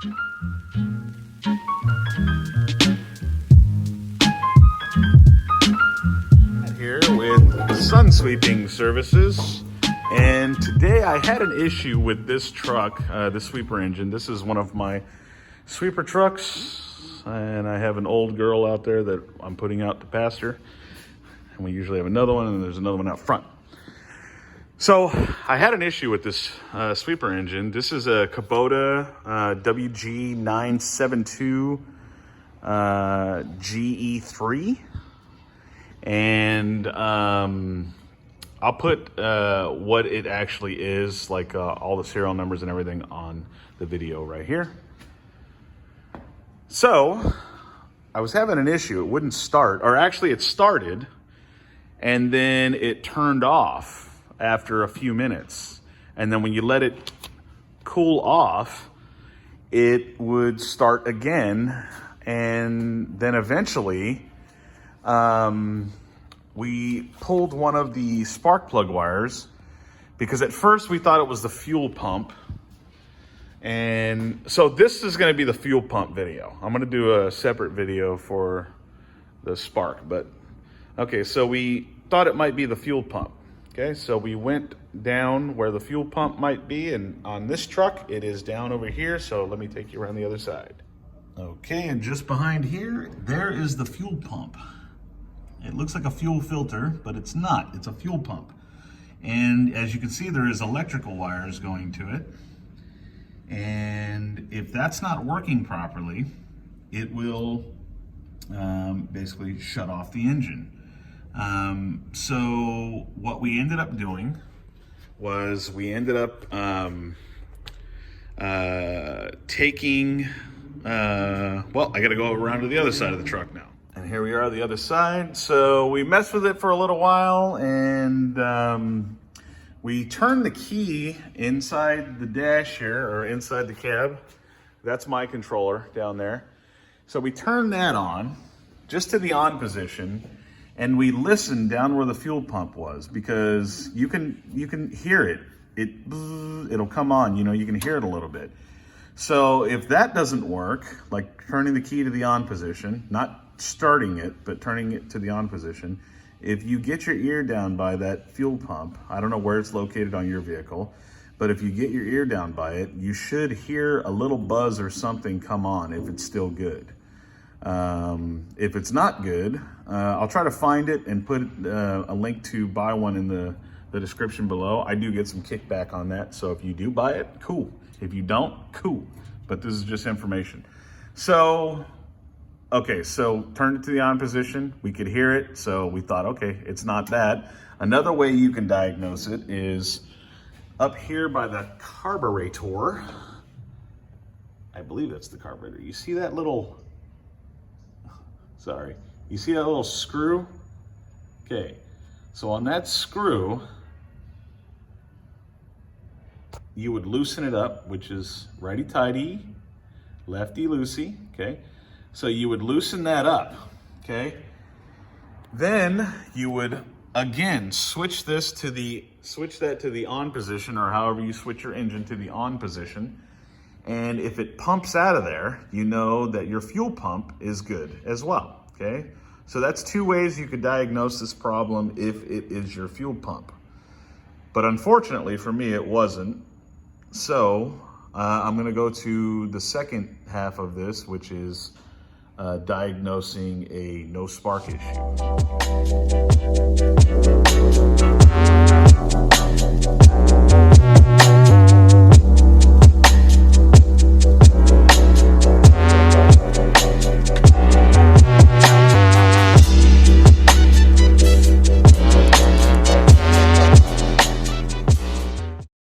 Here with Sun Sweeping Services, and today I had an issue with this truck, this sweeper engine. This is one of my sweeper trucks, and I have an old girl out there that I'm putting out to pasture, and we usually have another one, and there's another one out front. So I had an issue with this sweeper engine. This is a Kubota WG972 GE3. And I'll put what it actually is, like all the serial numbers and everything, on the video right here. So I was having an issue. It wouldn't start, or actually it started and then it turned off after a few minutes. And then when you let it cool off, it would start again. And then eventually, we pulled one of the spark plug wires, because at first we thought it was the fuel pump. And so this is going to be the fuel pump video. I'm going to do a separate video for the spark, but okay, so we thought it might be the fuel pump. Okay, so we went down where the fuel pump might be, and on this truck it is down over here. So let me take you around the other side. Okay, and just behind here, there is the fuel pump. It looks like a fuel filter, but it's not. It's a fuel pump. And as you can see, there is electrical wires going to it. And if that's not working properly, it will basically shut off the engine. So what we ended up doing was we ended up taking, well, I gotta go around to the other side of the truck now. And here we are, the other side. So we messed with it for a little while, and we turned the key inside the dash here, or inside the cab. That's my controller down there. So we turned that on, just to the on position, and we listened down where the fuel pump was, because you can hear it. It'll come on, you know, you can hear it a little bit. So if that doesn't work, like turning the key to the on position, not starting it, but turning it to the on position, if you get your ear down by that fuel pump, I don't know where it's located on your vehicle, but if you get your ear down by it, you should hear a little buzz or something come on if it's still good. If it's not good, I'll try to find it and put a link to buy one in the description below. I do get some kickback on that, so if you do buy it, cool. If you don't, cool. But this is just information. So, okay, so turned it to the on position. We could hear it, so we thought, okay, it's not that. Another way you can diagnose it is up here by the carburetor. I believe that's the carburetor. You see that little, sorry, you see that little screw? Okay, so on that screw, you would loosen it up, which is righty-tighty, lefty-loosey, okay? So you would loosen that up, okay? Then you would, again, switch that to the on position, or however you switch your engine to the on position. And if it pumps out of there, you know that your fuel pump is good as well, okay? So that's two ways you could diagnose this problem if it is your fuel pump. But unfortunately for me, it wasn't. So I'm gonna go to the second half of this, which is diagnosing a no spark issue.